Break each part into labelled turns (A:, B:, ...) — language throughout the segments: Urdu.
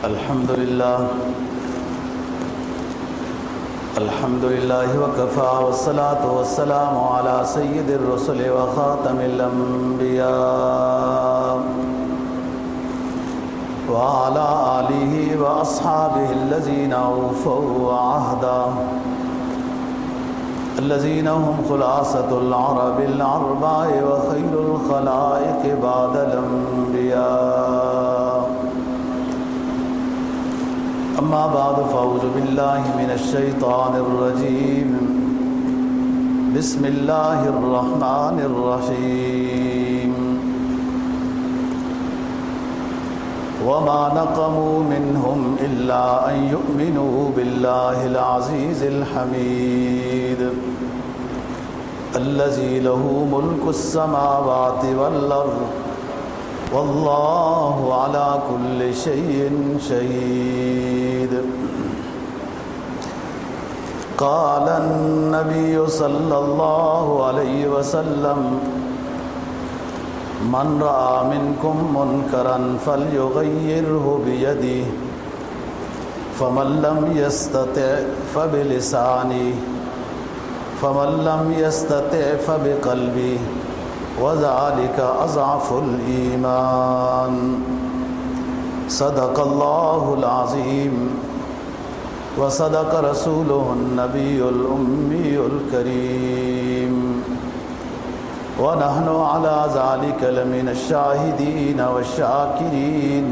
A: الحمد لله وكفى والصلاة والسلام على سيد الرسل وخاتم الأنبياء وعلى آله وأصحابه الذين أوفوا عهدا الذين هم خلاصة العرب الأربع وخير الخلائق بعد الأنبياء. أما بعد فأعوذ بالله من الشيطان الرجيم. بسم الله الرحمن الرحيم. وما نقموا منهم إلا أن يؤمنوا بالله العزيز الحميد الذي له ملك السماوات والأرض والله على كل شيء شهيد. قال النبي صلى الله عليه وسلم: من رأى منكم منكرا فليغيره بيده فمن لم يستطع فبلسانه فمن لم يستطع فبقلبه وذلك أضعف الإيمان. صدق الله العظيم وصدق رسوله النبي الأمي الكريم ونحن على ذلك لمن الشاهدين والشاكرين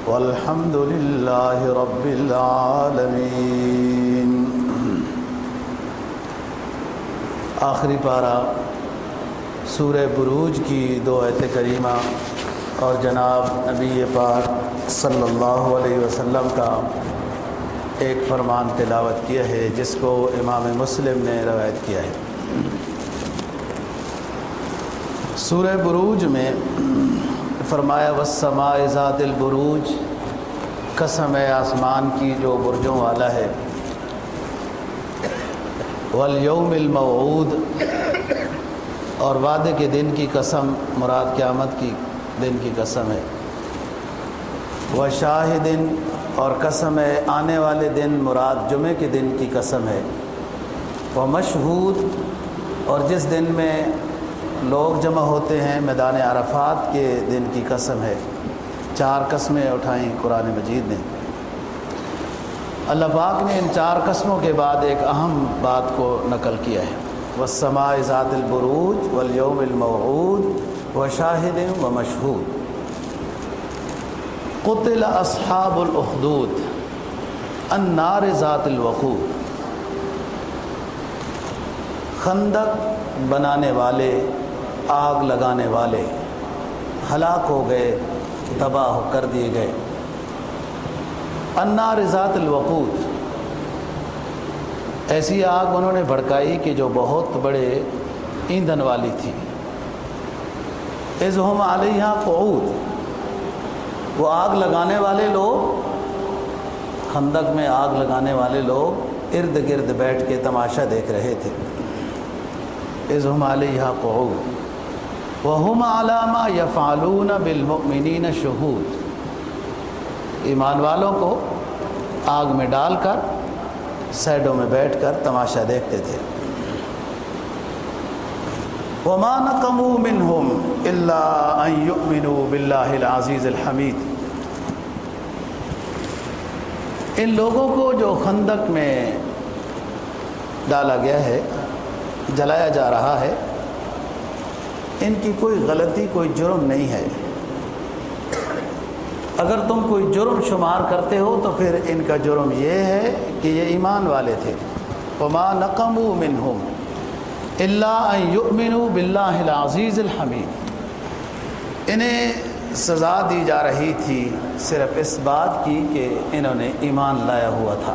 A: والحمد لله رب العالمين. آخری پارہ سورہ بروج کی 2 آیت کریمہ اور جناب نبی پاک صلی اللہ علیہ وسلم کا ایک فرمان تلاوت کیا ہے جس کو امام مسلم نے روایت کیا ہے. سورہ بروج میں فرمایا والسماء ذات البروج، قسم ہے آسمان کی جو برجوں والا ہے، والیوم الموعود، اور وعدے کے دن کی قسم مراد قیامت کی دن کی قسم ہے، وشاہد، اور قسم ہے آنے والے دن مراد جمعے کے دن کی قسم ہے، ومشہود، اور جس دن میں لوگ جمع ہوتے ہیں میدان عرفات کے دن کی قسم ہے. 4 قسمیں اٹھائیں قرآن مجید نے. اللہ پاک نے ان 4 قسموں کے بعد ایک اہم بات کو نقل کیا ہے: والسماء ذات البروج والیوم الموعود وشاہد ومشہود. قتل اصحاب الاخدود النار ذات الوقود. خندق بنانے والے، آگ لگانے والے ہلاک ہو گئے، تباہ کر دیے گئے. النار ذات الوقود، ایسی آگ انہوں نے بھڑکائی کہ جو بہت بڑے ایندھن والی تھی. اذ ہم علیہا قعود، وہ آگ لگانے والے لوگ، خندق میں آگ لگانے والے لوگ ارد گرد بیٹھ کے تماشا دیکھ رہے تھے. اذ ہم علیہا قعود وہم علی ما یفعلون بالمؤمنین شہود. ایمان والوں کو آگ میں ڈال کر سائڈوں میں بیٹھ کر تماشا دیکھتے تھے. وما نقموا منہم الا ان یؤمنوا باللہ العزیز الحمید. ان لوگوں کو جو خندق میں ڈالا گیا ہے، جلایا جا رہا ہے، ان کی کوئی غلطی، کوئی جرم نہیں ہے. اگر تم کوئی جرم شمار کرتے ہو تو پھر ان کا جرم یہ ہے کہ یہ ایمان والے تھے. وما نقموا منہم الا ان یؤمنوا باللہ العزیز الحمید. انہیں سزا دی جا رہی تھی صرف اس بات کی کہ انہوں نے ایمان لایا ہوا تھا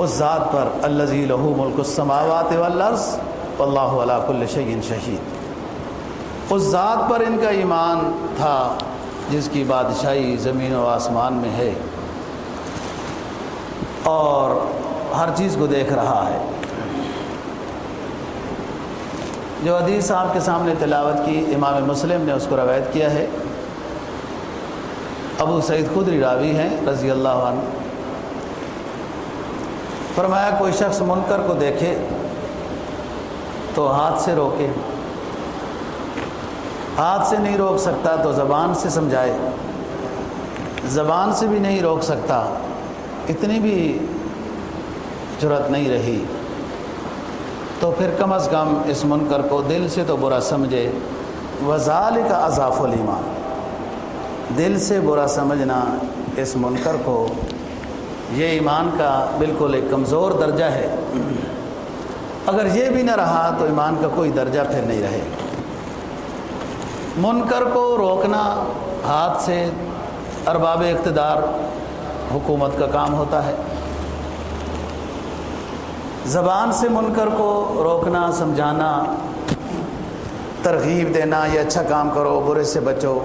A: اس ذات پر الذی لہ ملک السماوات والارض واللہ علی کل شیء شہید. اس ذات پر ان کا ایمان تھا جس کی بادشاہی زمین و آسمان میں ہے اور ہر چیز کو دیکھ رہا ہے. جو حدیث آپ کے سامنے تلاوت کی امام مسلم نے اس کو روایت کیا ہے. ابو سعید خدری راوی ہیں رضی اللہ عنہ، فرمایا کوئی شخص منکر کو دیکھے تو ہاتھ سے روکے، ہاتھ سے نہیں روک سکتا تو زبان سے سمجھائے، زبان سے بھی نہیں روک سکتا، اتنی بھی جرأت نہیں رہی تو پھر کم از کم اس منکر کو دل سے تو برا سمجھے۔ وذالک اضعف الایمان، دل سے برا سمجھنا اس منکر کو، یہ ایمان کا بالکل ایک کمزور درجہ ہے۔ اگر یہ بھی نہ رہا تو ایمان کا کوئی درجہ پھر نہیں رہے۔ منکر کو روکنا ہاتھ سے ارباب اقتدار حکومت کا کام ہوتا ہے، زبان سے منکر کو روکنا، سمجھانا، ترغیب دینا، یہ اچھا کام کرو، برے سے بچو،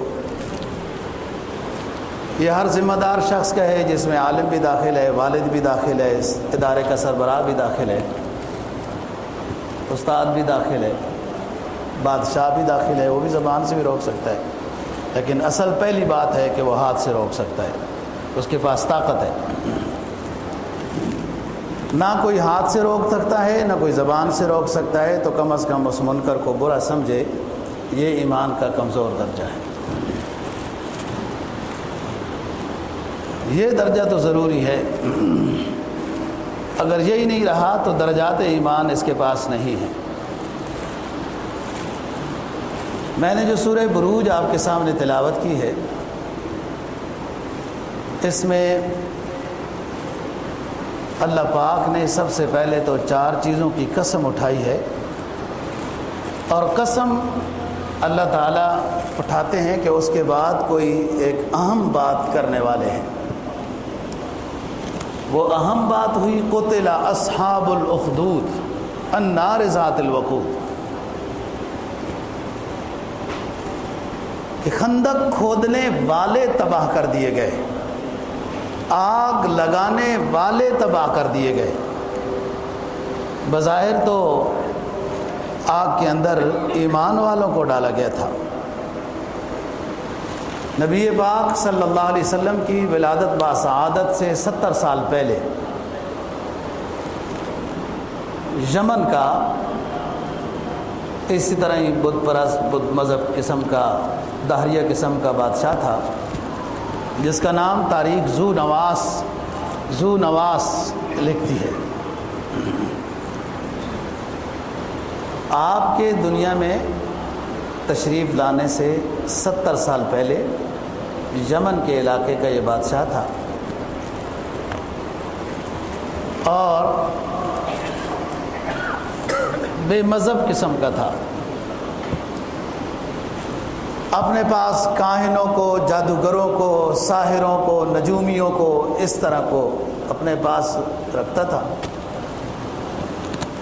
A: یہ ہر ذمہ دار شخص کا ہے، جس میں عالم بھی داخل ہے، والد بھی داخل ہے، اس ادارے کا سربراہ بھی داخل ہے، استاد بھی داخل ہے، بادشاہ بھی داخل ہے، وہ بھی زبان سے بھی روک سکتا ہے، لیکن اصل پہلی بات ہے کہ وہ ہاتھ سے روک سکتا ہے، اس کے پاس طاقت ہے۔ نہ کوئی ہاتھ سے روک سکتا ہے، نہ کوئی زبان سے روک سکتا ہے، تو کم از کم اس منکر کو برا سمجھے، یہ ایمان کا کمزور درجہ ہے۔ یہ درجہ تو ضروری ہے، اگر یہی نہیں رہا تو درجات ایمان اس کے پاس نہیں ہے۔ میں نے جو سورہ بروج آپ کے سامنے تلاوت کی ہے، اس میں اللہ پاک نے سب سے پہلے تو 4 چیزوں کی قسم اٹھائی ہے، اور قسم اللہ تعالیٰ اٹھاتے ہیں کہ اس کے بعد کوئی ایک اہم بات کرنے والے ہیں۔ وہ اہم بات ہوئی قتل اصحاب الاخدود النار ذات الوقود، کہ خندق کھودنے والے تباہ کر دیے گئے، آگ لگانے والے تباہ کر دیے گئے۔ بظاہر تو آگ کے اندر ایمان والوں کو ڈالا گیا تھا۔ نبی پاک صلی اللہ علیہ وسلم کی ولادت باسعادت سے 70 سال پہلے یمن کا اسی طرح ہی بت پرست، بت مذہب قسم کا، دہریہ قسم کا بادشاہ تھا، جس کا نام تاریخ ذو نواس لکھتی ہے۔ آپ کے دنیا میں تشریف لانے سے 70 سال پہلے یمن کے علاقے کا یہ بادشاہ تھا، اور بے مذہب قسم کا تھا۔ اپنے پاس کاہنوں کو، جادوگروں کو، ساحروں کو، نجومیوں کو، اس طرح کو اپنے پاس رکھتا تھا،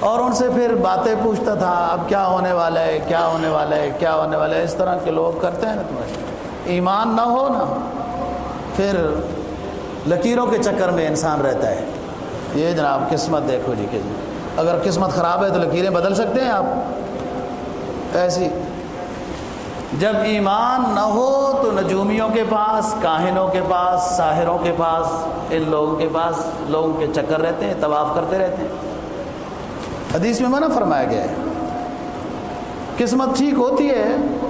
A: اور ان سے پھر باتیں پوچھتا تھا، اب کیا ہونے والا ہے، کیا ہونے والا ہے، کیا ہونے والا ہے۔ اس طرح کے لوگ کرتے ہیں نا، تمہیں ایمان نہ ہو نا، پھر لکیروں کے چکر میں انسان رہتا ہے۔ یہ جناب قسمت دیکھو جی، کہ اگر قسمت خراب ہے تو لکیریں بدل سکتے ہیں آپ؟ ایسی جب ایمان نہ ہو تو نجومیوں کے پاس، کاہنوں کے پاس، ساحروں کے پاس، ان لوگوں کے پاس لوگوں کے چکر رہتے ہیں، طواف کرتے رہتے ہیں۔ حدیث میں منع فرمایا گیا ہے۔ قسمت ٹھیک ہوتی ہے،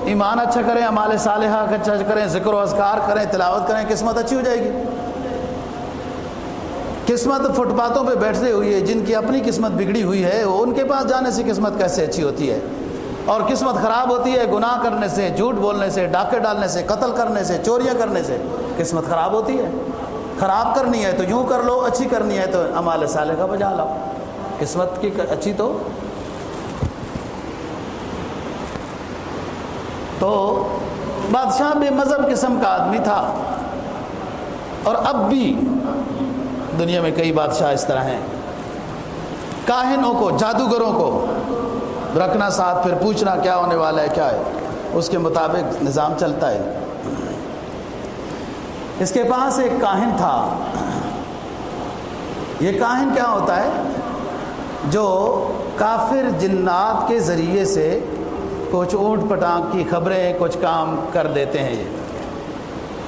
A: ایمان اچھا کریں، اعمال صالحہ اچھا کریں، ذکر و اذکار کریں، تلاوت کریں، قسمت اچھی ہو جائے گی۔ قسمت فٹ پاتھوں پہ بیٹھتے ہوئی ہے، جن کی اپنی قسمت بگڑی ہوئی ہے، وہ ان کے پاس جانے سے قسمت کیسے اچھی ہوتی ہے؟ اور قسمت خراب ہوتی ہے گناہ کرنے سے، جھوٹ بولنے سے، ڈاکے ڈالنے سے، قتل کرنے سے، چوریاں کرنے سے قسمت خراب ہوتی ہے۔ خراب کرنی ہے تو یوں کر لو، اچھی کرنی ہے تو اعمال صالحہ بجا لاؤ۔ قسمت کی اچھی تو بادشاہ بے مذہب قسم کا آدمی تھا، اور اب بھی دنیا میں کئی بادشاہ اس طرح ہیں۔ کاہنوں کو، جادوگروں کو رکھنا ساتھ، پھر پوچھنا کیا ہونے والا ہے، کیا ہے، اس کے مطابق نظام چلتا ہے۔ اس کے پاس ایک کاہن تھا۔ یہ کاہن کیا ہوتا ہے؟ جو کافر جنات کے ذریعے سے کچھ اونٹ پٹانگ کی خبریں، کچھ کام کر دیتے ہیں۔ یہ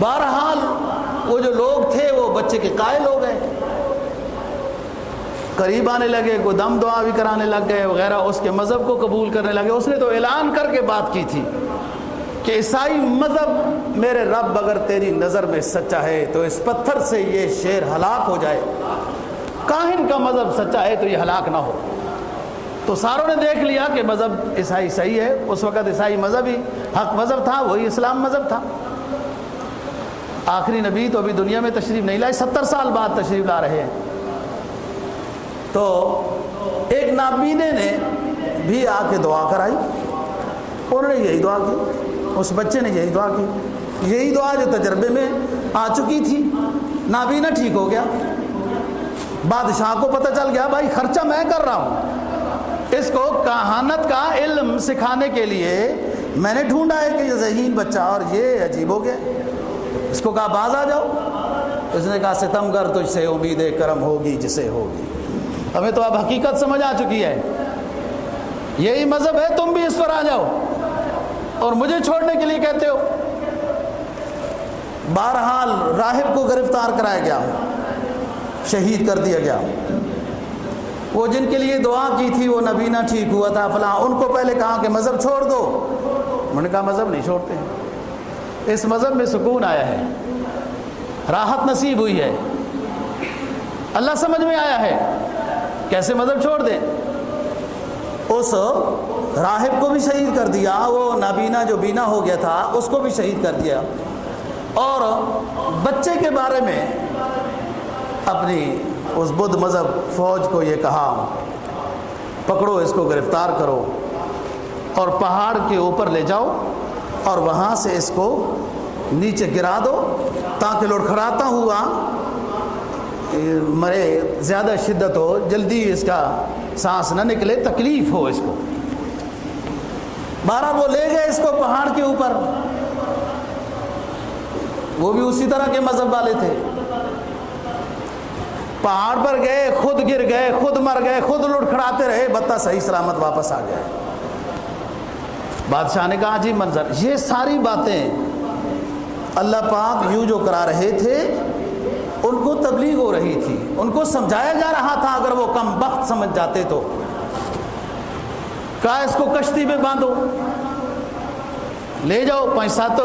A: بہرحال وہ جو لوگ تھے وہ بچے کے قائل ہو گئے، قریب آنے لگے، کوئی دم دعا بھی کرانے لگ گئے وغیرہ، اس کے مذہب کو قبول کرنے لگے۔ اس نے تو اعلان کر کے بات کی تھی کہ عیسائی مذہب، میرے رب اگر تیری نظر میں سچا ہے تو اس پتھر سے یہ شیر ہلاک ہو جائے، کاہن کا مذہب سچا ہے تو یہ ہلاک نہ ہو۔ تو ساروں نے دیکھ لیا کہ مذہب عیسائی صحیح ہے۔ اس وقت عیسائی مذہب ہی حق مذہب تھا، وہی اسلام مذہب تھا۔ آخری نبی تو ابھی دنیا میں تشریف نہیں لائے، 70 سال بعد تشریف لا رہے ہیں۔ تو ایک نابینے نے بھی آ کے دعا کرائی، انہوں نے یہی دعا کی، اس بچے نے یہی دعا کی، یہی دعا جو تجربے میں آ چکی تھی۔ نابینا ٹھیک ہو گیا، بادشاہ کو پتہ چل گیا بھائی خرچہ میں کر رہا ہوں، اس کو کہانت کا علم سکھانے کے لیے میں نے ڈھونڈا ہے کہ یہ ذہین بچہ، اور یہ عجیب ہو گیا، اس کو کہا باز آ جاؤ۔ اس نے کہا ستمگر تجھ سے امید کرم ہوگی جسے ہوگی۔ ہمیں تو اب حقیقت سمجھ آ چکی ہے، یہی مذہب ہے، تم بھی اس پر آ جاؤ اور مجھے چھوڑنے کے لیے کہتے ہو۔ بہرحال راہب کو گرفتار کرایا گیا، شہید کر دیا گیا۔ وہ جن کے لیے دعا کی تھی وہ نبینا ٹھیک ہوا تھا فلاں، ان کو پہلے کہا کہ مذہب چھوڑ دو، انہوں نے کہا مذہب نہیں چھوڑتے، اس مذہب میں سکون آیا ہے، راحت نصیب ہوئی ہے، اللہ سمجھ میں آیا ہے، کیسے مذہب چھوڑ دیں۔ اس راہب کو بھی شہید کر دیا، وہ نابینا جو بینا ہو گیا تھا اس کو بھی شہید کر دیا، اور بچے کے بارے میں اپنی اس بدھ مذہب فوج کو یہ کہا پکڑو اس کو، گرفتار کرو اور پہاڑ کے اوپر لے جاؤ اور وہاں سے اس کو نیچے گرا دو تاکہ لڑکھڑاتا ہوا مرے، زیادہ شدت ہو، جلدی اس کا سانس نہ نکلے، تکلیف ہو اس کو۔ بارہ وہ لے گئے اس کو پہاڑ کے اوپر، وہ بھی اسی طرح کے مذہب والے تھے، پہاڑ پر گئے، خود گر گئے، خود مر گئے، خود لڑکھڑاتے رہے، بتہ صحیح سلامت واپس آ گئے۔ بادشاہ نے کہا جی منظر، یہ ساری باتیں اللہ پاک یوں جو کرا رہے تھے ان کو تبلیغ ہو رہی تھی، ان کو سمجھایا جا رہا تھا، اگر وہ کم بخت سمجھ جاتے تو کہا اس کو کشتی میں باندھو، لے جاؤ، 5-7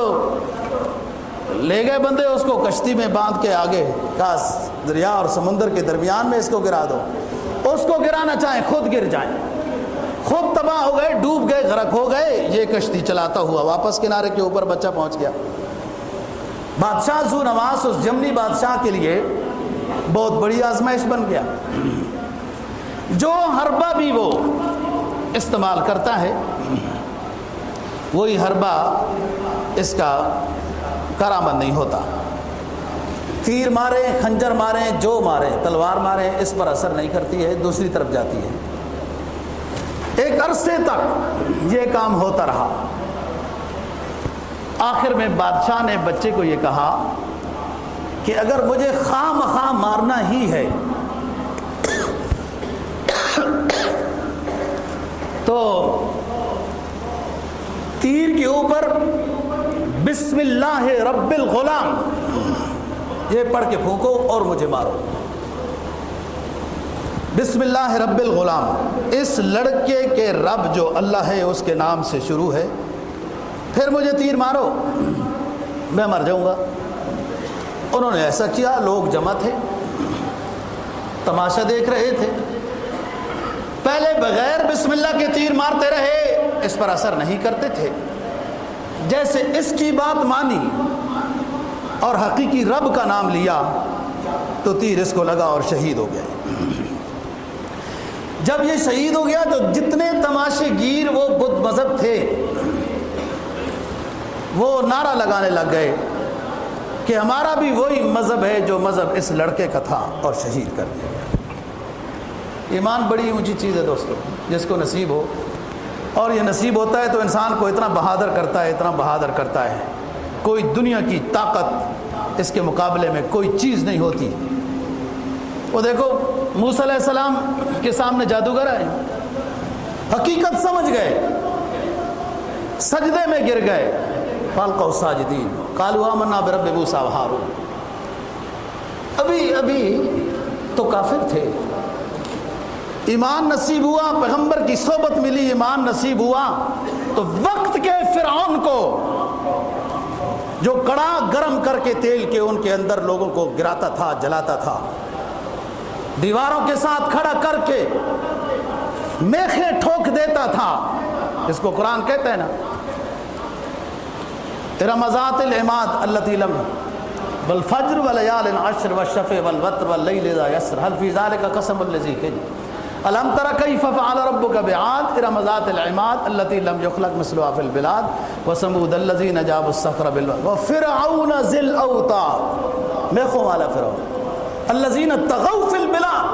A: لے گئے بندے، اس کو کشتی میں باندھ کے آگے کہا دریا اور سمندر کے درمیان میں اس کو گرا دو، اس کو گرانا چاہیں خود گر جائیں، خود تباہ ہو گئے، ڈوب گئے، غرق ہو گئے، یہ کشتی چلاتا ہوا واپس کنارے کے اوپر بچہ پہنچ گیا۔ بادشاہ ذو نواس اس جمنی بادشاہ کے لیے بہت بڑی آزمائش بن گیا، جو حربہ بھی وہ استعمال کرتا ہے وہی حربہ اس کا کارآمد نہیں ہوتا، تیر مارے، خنجر مارے، جو مارے، تلوار مارے، اس پر اثر نہیں کرتی ہے، دوسری طرف جاتی ہے۔ ایک عرصے تک یہ کام ہوتا رہا، آخر میں بادشاہ نے بچے کو یہ کہا کہ اگر مجھے خواہ مخواہ مارنا ہی ہے تو تیر کے اوپر بسم اللہ رب الغلام یہ پڑھ کے پھونکو اور مجھے مارو، بسم اللہ رب الغلام، اس لڑکے کے رب جو اللہ ہے اس کے نام سے شروع ہے، پھر مجھے تیر مارو، میں مر جاؤں گا۔ انہوں نے ایسا کیا، لوگ جمع تھے، تماشا دیکھ رہے تھے، پہلے بغیر بسم اللہ کے تیر مارتے رہے، اس پر اثر نہیں کرتے تھے، جیسے اس کی بات مانی اور حقیقی رب کا نام لیا تو تیر اس کو لگا اور شہید ہو گئے۔ جب یہ شہید ہو گیا تو جتنے تماشے گیر وہ بدھ مذہب تھے وہ نعرہ لگانے لگ گئے کہ ہمارا بھی وہی مذہب ہے جو مذہب اس لڑکے کا تھا، اور شہید کر دیا گیا۔ ایمان بڑی اونچی چیز ہے دوستو، جس کو نصیب ہو، اور یہ نصیب ہوتا ہے تو انسان کو اتنا بہادر کرتا ہے، اتنا بہادر کرتا ہے، کوئی دنیا کی طاقت اس کے مقابلے میں کوئی چیز نہیں ہوتی۔ وہ دیکھو موسیٰ علیہ السلام کے سامنے جادوگر آئے، حقیقت سمجھ گئے، سجدے میں گر گئے، فالقوا الساجدین قالوا آمنا برب موسیٰ وہارون۔ ابھی تو کافر تھے، ایمان نصیب ہوا، پیغمبر کی صحبت ملی، ایمان نصیب ہوا، تو وقت کے فرعون کو جو کڑا گرم کر کے تیل کے ان کے اندر لوگوں کو گراتا تھا، جلاتا تھا، دیواروں کے ساتھ کھڑا کر کے میخیں ٹھوک دیتا تھا، اس کو قرآن کہتے ہیں نا ارم ذات العماد التی لم والفجر وليال عشر والشفع والوتر واللیل اذا یسر هل فی ذلک قسم لذی حجر الم تر کیف فعل ربک بعاد ارم ذات العماد التی لم یخلق مثلها فی البلاد وثمود الذین جابوا الصخر بالواد وفرعون ذی الاوتاد، میخوں والا فرعون، الذین طغوا فی البلاد،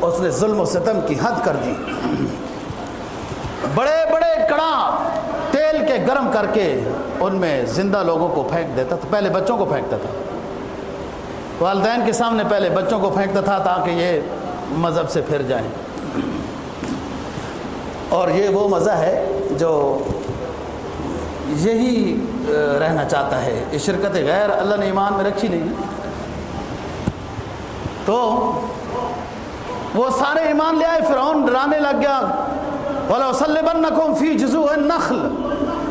A: اس نے ظلم و ستم کی حد کر دی، بڑے بڑے کڑا تیل کے گرم کر کے ان میں زندہ لوگوں کو پھینک دیتا تھا، پہلے بچوں کو پھینکتا تھا، والدین کے سامنے پہلے بچوں کو پھینکتا تھا تاکہ یہ مذہب سے پھر جائیں، اور یہ وہ مزہ ہے جو یہی رہنا چاہتا ہے، یہ شرکت غیر اللہ نے ایمان میں رکھی نہیں، تو وہ سارے ایمان لے آئے، فرعون ڈرانے لگ گیا وَلَأُصَلِّبَنَّكُمْ فِي جُذُوعِ النَّخْلِ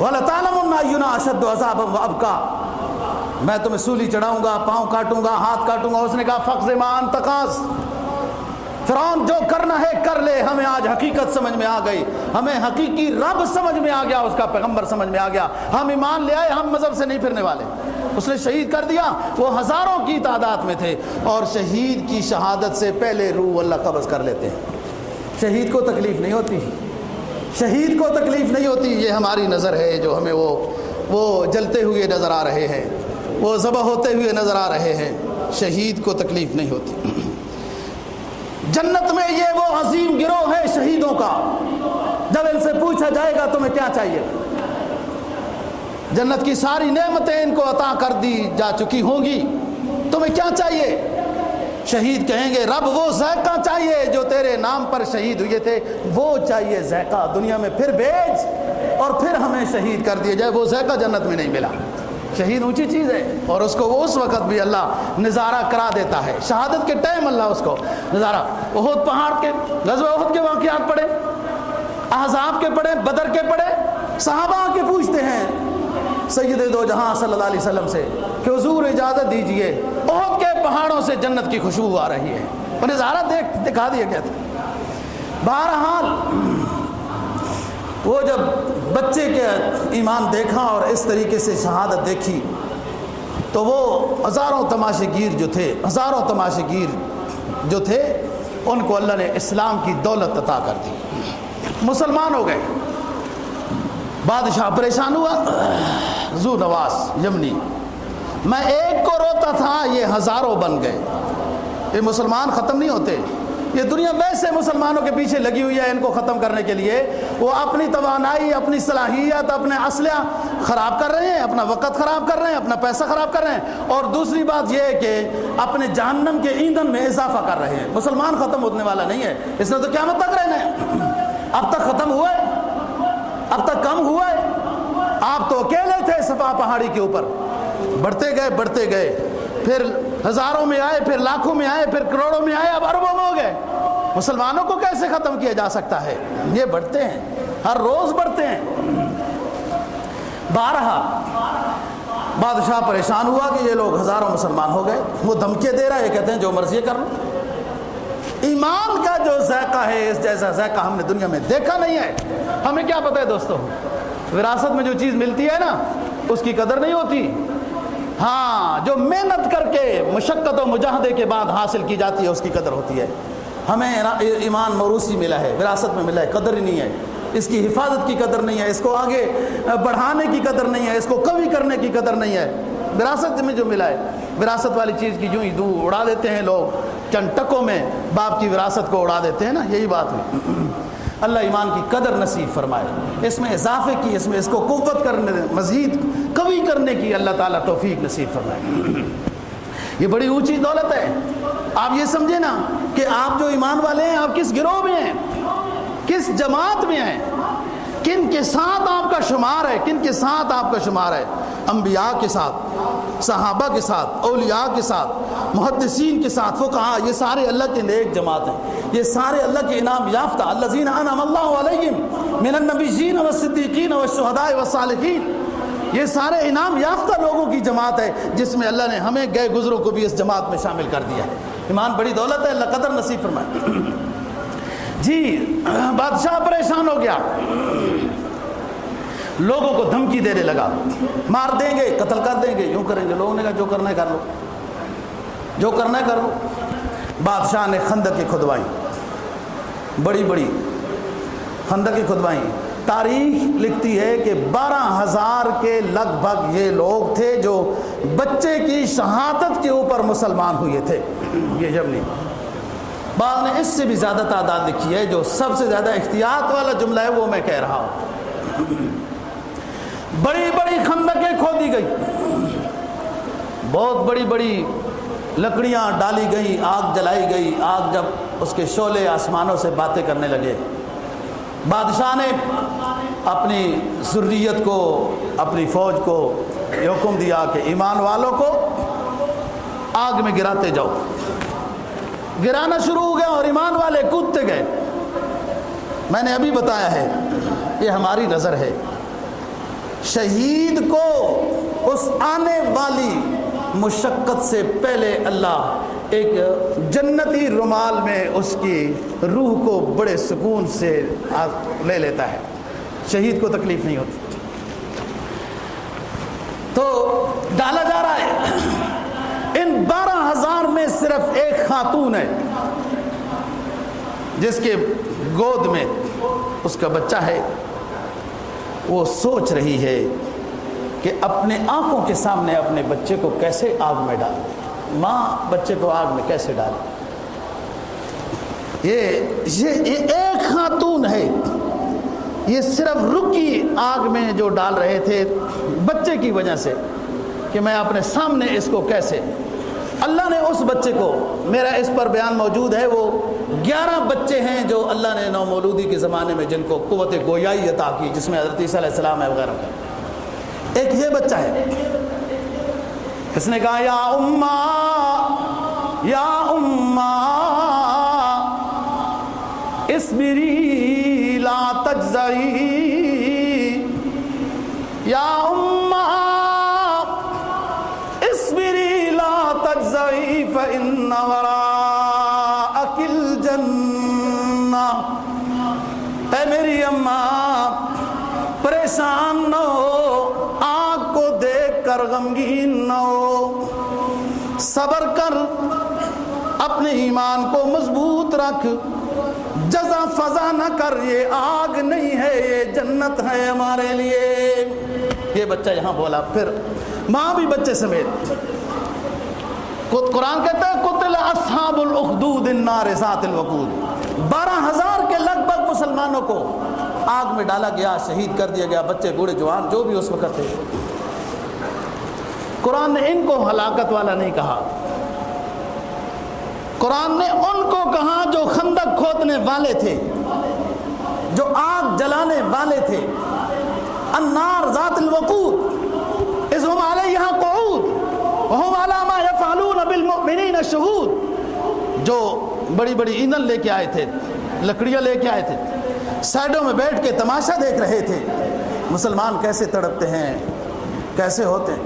A: وَلَتَعْلَمُنَّ أَيُّنَا أَشَدُّ عَذَابًا وَأَبْقَىٰ، میں تمہیں سولی چڑھاؤں گا، پاؤں کاٹوں گا، ہاتھ کاٹوں گا۔ اس نے کہا فَقْضِ مَا أَنْتَ قَاضٍ، فرعون جو کرنا ہے کر لے، ہمیں آج حقیقت سمجھ میں آ گئی، ہمیں حقیقی رب سمجھ میں آ گیا، اس کا پیغمبر سمجھ میں آ گیا، ہم ایمان لے آئے، ہم مذہب سے نہیں پھرنے والے۔ اس نے شہید کر دیا، وہ ہزاروں کی تعداد میں تھے، اور شہید کی شہادت سے پہلے روح اللہ قبض کر لیتے ہیں، شہید کو تکلیف نہیں ہوتی، شہید کو تکلیف نہیں ہوتی، یہ ہماری نظر ہے جو ہمیں وہ جلتے ہوئے نظر آ رہے ہیں، وہ ذبح ہوتے ہوئے نظر آ رہے ہیں، شہید کو تکلیف نہیں ہوتی۔ جنت میں یہ وہ عظیم گروہ ہے شہیدوں کا، جب ان سے پوچھا جائے گا تمہیں کیا چاہیے، جنت کی ساری نعمتیں ان کو عطا کر دی جا چکی ہوں گی، تمہیں کیا چاہیے؟ شہید کہیں گے رب وہ ذائقہ چاہیے جو تیرے نام پر شہید ہوئے تھے، وہ چاہیے ذائقہ، دنیا میں پھر بھیج اور پھر ہمیں شہید کر دیا جائے، وہ ذائقہ جنت میں نہیں ملا۔ شہید اونچی چیز ہے، اور اس کو وہ اس وقت بھی اللہ نظارہ کرا دیتا ہے، شہادت کے ٹائم اللہ اس کو نظارہ۔ احد پہاڑ کے، غزوہ احد کے واقعات پڑھے، احزاب کے پڑھے، بدر کے پڑھے، صحابہ کے پوچھتے ہیں سید دو جہاں صلی اللہ علیہ وسلم سے کہ حضور اجازت دیجئے، احد کے پہاڑوں سے جنت کی خوشبو آ رہی ہے، وہ نظارہ دکھا دیا گیا تھا۔ بہرحال وہ جب بچے کے ایمان دیکھا اور اس طریقے سے شہادت دیکھی تو وہ ہزاروں تماشے گیر جو تھے ان کو اللہ نے اسلام کی دولت عطا کر دی، مسلمان ہو گئے۔ بادشاہ پریشان ہوا، ذو نواس یمنی، میں ایک کو روتا تھا یہ ہزاروں بن گئے، یہ مسلمان ختم نہیں ہوتے، یہ دنیا ویسے مسلمانوں کے پیچھے لگی ہوئی ہے ان کو ختم کرنے کے لیے، وہ اپنی توانائی، اپنی صلاحیت، اپنے اسلحہ خراب کر رہے ہیں، اپنا وقت خراب کر رہے ہیں، اپنا پیسہ خراب کر رہے ہیں، اور دوسری بات یہ ہے کہ اپنے جہنم کے ایندھن میں اضافہ کر رہے ہیں۔ مسلمان ختم ہونے والا نہیں ہے، اس نے تو قیامت تک رہنا ہے، اب تک ختم ہوا ہے، اب تک کم ہوا ہے، آپ تو اکیلے تھے صفا پہاڑی کے اوپر، بڑھتے گئے، پھر ہزاروں میں آئے، پھر لاکھوں میں آئے، پھر کروڑوں میں آئے، اب اربوں میں ہو گئے۔ مسلمانوں کو کیسے ختم کیا جا سکتا ہے؟ یہ بڑھتے ہیں، ہر روز بڑھتے ہیں۔ بارہا بادشاہ پریشان ہوا کہ یہ لوگ ہزاروں مسلمان ہو گئے، وہ دھمکیاں دے رہا ہے، یہ کہتے ہیں جو مرضی کر لو۔ ایمان کا جو ذائقہ ہے اس جیسا ذائقہ ہم نے دنیا میں دیکھا نہیں ہے۔ ہمیں کیا پتہ ہے دوستو، وراثت میں جو چیز ملتی ہے نا اس کی قدر نہیں ہوتی، ہاں جو محنت کر کے مشقت و مجاہدے کے بعد حاصل کی جاتی ہے اس کی قدر ہوتی ہے۔ ہمیں ایمان موروثی ملا ہے، وراثت میں ملا ہے، قدر ہی نہیں ہے، اس کی حفاظت کی قدر نہیں ہے، اس کو آگے بڑھانے کی قدر نہیں ہے، اس کو قوی کرنے کی قدر نہیں ہے۔ وراثت میں جو ملا ہے، وراثت والی چیز کی جو ہی دور اڑا دیتے ہیں لوگ، چند ٹکوں میں باپ کی وراثت کو اڑا دیتے ہیں نا، یہی بات ہے۔ اللہ ایمان کی قدر نصیب فرمائے، اس میں اضافے کی، اس میں اس کو قوت کرنے، مزید قوی کرنے کی اللہ تعالیٰ توفیق نصیب فرمائے۔ یہ بڑی اونچی دولت ہے۔ آپ یہ سمجھیں نا کہ آپ جو ایمان والے ہیں، آپ کس گروہ میں ہیں، کس جماعت میں ہیں، کن کے ساتھ آپ کا شمار ہے، کن کے ساتھ آپ کا شمار ہے؟ انبیاء کے ساتھ، صحابہ کے ساتھ، اولیاء کے ساتھ، محدثین کے ساتھ، فقہاء، یہ سارے اللہ کے نیک جماعت ہیں، یہ سارے اللہ کے انعام یافتہ، الذین انعم اللہ علیہم من النبیین والصدیقین والشہداء والصالحین، یہ سارے انعام یافتہ لوگوں کی جماعت ہے جس میں اللہ نے ہمیں گئے گزروں کو بھی اس جماعت میں شامل کر دیا ہے۔ ایمان بڑی دولت ہے، اللہ قدر نصیب فرمائے۔ جی بادشاہ پریشان ہو گیا، لوگوں کو دھمکی دینے لگا، مار دیں گے، قتل کر دیں گے، یوں کریں گے۔ لوگوں نے کہا جو کرنا ہے کر لو، جو کرنا ہے کر لو۔ بادشاہ نے خندقیں کھدوائیں، بڑی بڑی خندقیں کھدوائیں۔ تاریخ لکھتی ہے کہ 12,000 کے لگ بھگ یہ لوگ تھے جو بچے کی شہادت کے اوپر مسلمان ہوئے تھے۔ یہ جب نہیں، بعض نے اس سے بھی زیادہ تعداد لکھی ہے، جو سب سے زیادہ احتیاط والا جملہ ہے وہ میں کہہ رہا ہوں۔ بڑی بڑی خندقیں کھودی گئی، بہت بڑی بڑی لکڑیاں ڈالی گئیں، آگ جلائی گئی۔ آگ جب اس کے شعلے آسمانوں سے باتیں کرنے لگے، بادشاہ نے اپنی ذریت کو، اپنی فوج کو یہ حکم دیا کہ ایمان والوں کو آگ میں گراتے جاؤ۔ گرانا شروع ہو گیا اور ایمان والے کودتے گئے۔ میں نے ابھی بتایا ہے، یہ ہماری نظر ہے، شہید کو اس آنے والی مشقت سے پہلے اللہ ایک جنتی رومال میں اس کی روح کو بڑے سکون سے لے لیتا ہے، شہید کو تکلیف نہیں ہوتی۔ تو ڈالا جا رہا ہے، ان 12,000 میں صرف ایک خاتون ہے جس کے گود میں اس کا بچہ ہے۔ وہ سوچ رہی ہے کہ اپنے آنکھوں کے سامنے اپنے بچے کو کیسے آگ میں ڈالے، ماں بچے کو آگ میں کیسے ڈالے۔ یہ ایک خاتون ہے، یہ صرف رکی آگ میں جو ڈال رہے تھے بچے کی وجہ سے کہ میں اپنے سامنے اس کو کیسے۔ اللہ نے اس بچے کو، میرا اس پر بیان موجود ہے، وہ 11 بچے ہیں جو اللہ نے نومولودی کے زمانے میں جن کو قوت گویائی عطا کی، جس میں حضرت عیسیٰ علیہ السلام ہے وغیرہ۔ ایک یہ بچہ ہے، اس نے کہا یا اماں یا اماں اصبری لا تجزعی، یا اماں اصبری لا تجزعی فإن وراءک الجنہ۔ اے میری اماں پریشان نہ ہو، آگ کو دیکھ کر غمگین نہ ہو، صبر کر، اپنے ایمان کو مضبوط رکھ، جزا فضا نہ کر، یہ آگ نہیں ہے، یہ جنت ہے ہمارے لیے۔ یہ بچہ یہاں بولا، پھر ماں بھی بچے سمیت۔ قرآن کہتا ہے قتل اصحاب الاخدود النار ذات الوقود، 12,000 کے لگ بھگ مسلمانوں کو آگ میں ڈالا گیا، شہید کر دیا گیا، بچے بوڑھے جوان جو بھی اس وقت تھے۔ قرآن نے ان کو ہلاکت والا نہیں کہا، قرآن نے ان کو کہا جو خندق کھودنے والے تھے، جو آگ جلانے والے تھے۔ النار ذات الوقود اذ هم علیہا قعود وهم علی ما یفعلون بالمؤمنین شہود، جو بڑی بڑی ایندھن لے کے آئے تھے، لکڑیاں لے کے آئے تھے، سائڈوں میں بیٹھ کے تماشا دیکھ رہے تھے، مسلمان کیسے تڑپتے ہیں، کیسے ہوتے ہیں۔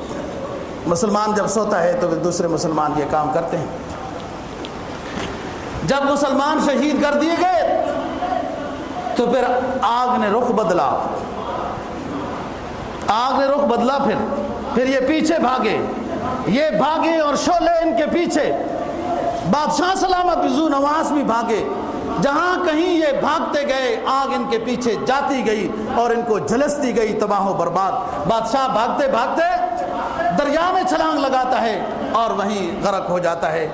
A: مسلمان جب سوتا ہے تو دوسرے مسلمان یہ کام کرتے ہیں۔ جب مسلمان شہید کر دیے گئے تو پھر آگ نے رخ بدلا، آگ نے رخ بدلا، پھر یہ پیچھے بھاگے، یہ بھاگے اور شعلے ان کے پیچھے، بادشاہ سلامت ذو نواس بھی بھاگے، جہاں کہیں یہ بھاگتے گئے آگ ان کے پیچھے جاتی گئی اور ان کو جھلستی گئی، تباہ و برباد۔ بادشاہ بھاگتے بھاگتے دریا میں چھلانگ لگاتا ہے اور وہیں غرق ہو جاتا ہے۔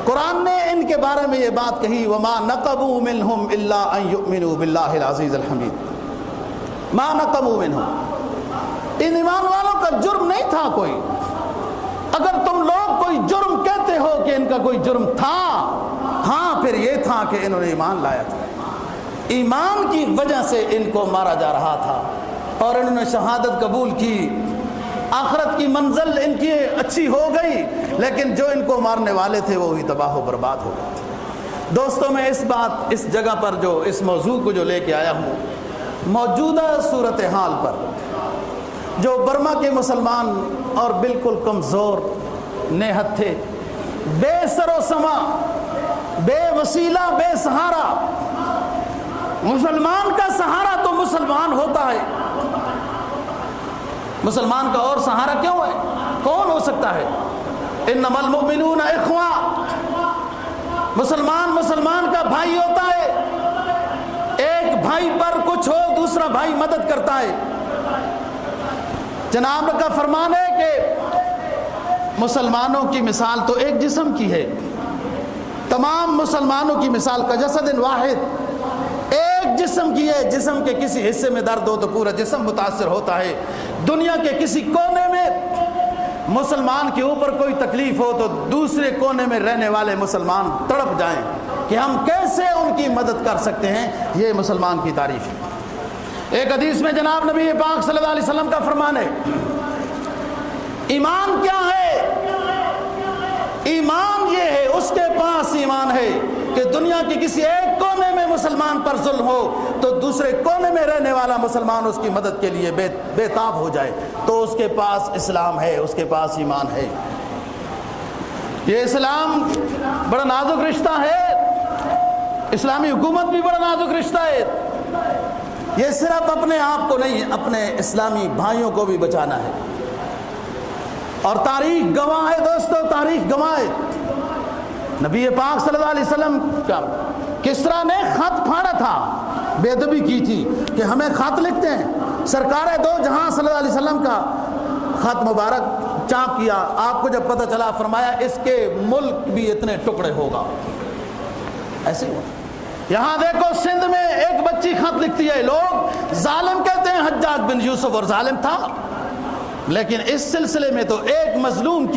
A: قرآن نے ان کے بارے میں یہ بات کہی وَمَا نَقَمُوا مِنْهُمْ إِلَّا أَن يُؤْمِنُوا بِاللَّهِ الْعَزِيزِ الْحَمِيدِ۔ مَا نَقَمُوا مِنْهُمْ، ان ایمان والوں کا جرم نہیں تھا کوئی۔ اگر تم لوگ کوئی جرم کہتے ہو کہ ان کا کوئی جرم تھا، ہاں پھر یہ تھا کہ انہوں نے ایمان لایا تھا۔ ایمان کی وجہ سے ان کو مارا جا رہا تھا اور انہوں نے شہادت قبول کی، آخرت کی منزل ان کی اچھی ہو گئی، لیکن جو ان کو مارنے والے تھے وہ بھی تباہ و برباد ہو گئے۔ دوستوں میں اس جگہ پر جو اس موضوع کو جو لے کے آیا ہوں، موجودہ صورتحال پر جو برما کے مسلمان اور بالکل کمزور نہت تھے، بے سر و سما، بے وسیلہ، بے سہارا۔ مسلمان کا سہارا تو مسلمان ہوتا ہے، مسلمان کا اور سہارا کیوں ہے؟ کون ہو سکتا ہے؟ انما المؤمنون اخوہ، مسلمان کا بھائی ہوتا ہے، ایک بھائی پر کچھ ہو دوسرا بھائی مدد کرتا ہے۔ جناب کا فرمان ہے کہ مسلمانوں کی مثال تو ایک جسم کی ہے، تمام مسلمانوں کی مثال کا جسد واحد، ایک جسم کی ہے۔ جسم کے کسی حصے میں درد ہو تو پورا جسم متاثر ہوتا ہے۔ دنیا کے کسی کونے میں مسلمان کے اوپر کوئی تکلیف ہو تو دوسرے کونے میں رہنے والے مسلمان تڑپ جائیں کہ ہم کیسے ان کی مدد کر سکتے ہیں۔ یہ مسلمان کی تعریف ہے۔ ایک حدیث میں جناب نبی پاک صلی اللہ علیہ وسلم کا فرمان ہے، ایمان کیا ہے؟ ایمان یہ ہے، اس کے پاس ایمان ہے کہ دنیا کے کسی ایک کونے میں مسلمان پر ظلم ہو تو دوسرے کونے میں رہنے والا مسلمان اس کی مدد کے لیے بے تاب ہو جائے، تو اس کے پاس اسلام ہے، اس کے پاس ایمان ہے۔ یہ اسلام بڑا نازک رشتہ ہے، اسلامی حکومت بھی بڑا نازک رشتہ ہے۔ یہ صرف اپنے آپ کو نہیں، اپنے اسلامی بھائیوں کو بھی بچانا ہے۔ اور تاریخ گواہ ہے دوستو، تاریخ گواہ ہے۔ نبی پاک صلی اللہ علیہ وسلم کا کسرا نے خط پھاڑا تھا، بے ادبی کی تھی کہ ہمیں خط لکھتے ہیں۔ سرکار دو جہاں صلی اللہ علیہ وسلم کا خط مبارک چاپ کیا، آپ کو جب پتہ چلا فرمایا اس کے ملک بھی اتنے ٹکڑے ہوگا۔ ایسے ہوا۔ یہاں دیکھو سندھ میں ایک بچی خط لکھتی ہے، لوگ ظالم کہتے ہیں حجاج بن یوسف، اور ظالم تھا، لیکن اس سلسلے میں تو ایک مظلوم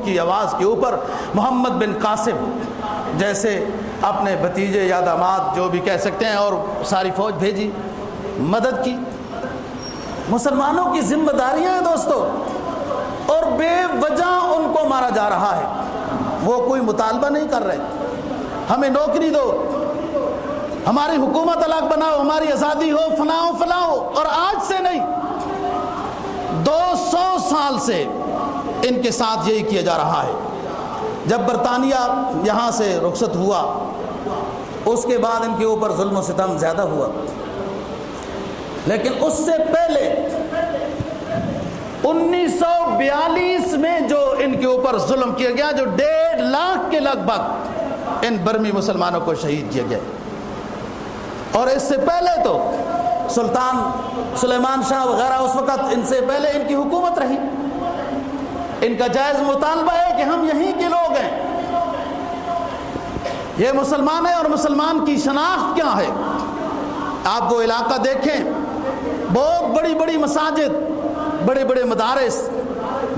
A: کی آواز کے اوپر محمد بن قاسم جیسے اپنے بھتیجے یا داماد جو بھی کہہ سکتے ہیں، اور ساری فوج بھیجی، مدد کی۔ مسلمانوں کی ذمہ داریاں ہیں دوستو، اور بے وجہ ان کو مارا جا رہا ہے۔ وہ کوئی مطالبہ نہیں کر رہے ہمیں نوکری دو، ہماری حکومت الگ بناؤ، ہماری آزادی ہو، فلاں ہو، اور آج سے نہیں، 200 سال سے ان کے ساتھ یہی کیا جا رہا ہے۔ جب برطانیہ یہاں سے رخصت ہوا، اس کے بعد ان کے اوپر ظلم و ستم زیادہ ہوا، لیکن اس سے پہلے 1942 میں جو ان کے اوپر ظلم کیا گیا، جو 1.5 لاکھ کے لگ بھگ ان برمی مسلمانوں کو شہید کیا گیا، اور اس سے پہلے تو سلطان سلیمان شاہ وغیرہ اس وقت ان سے پہلے ان کی حکومت رہی۔ ان کا جائز مطالبہ ہے کہ ہم یہیں کے لوگ ہیں، یہ مسلمان ہے، اور مسلمان کی شناخت کیا ہے؟ آپ وہ علاقہ دیکھیں، بہت بڑی بڑی مساجد، بڑے بڑے مدارس،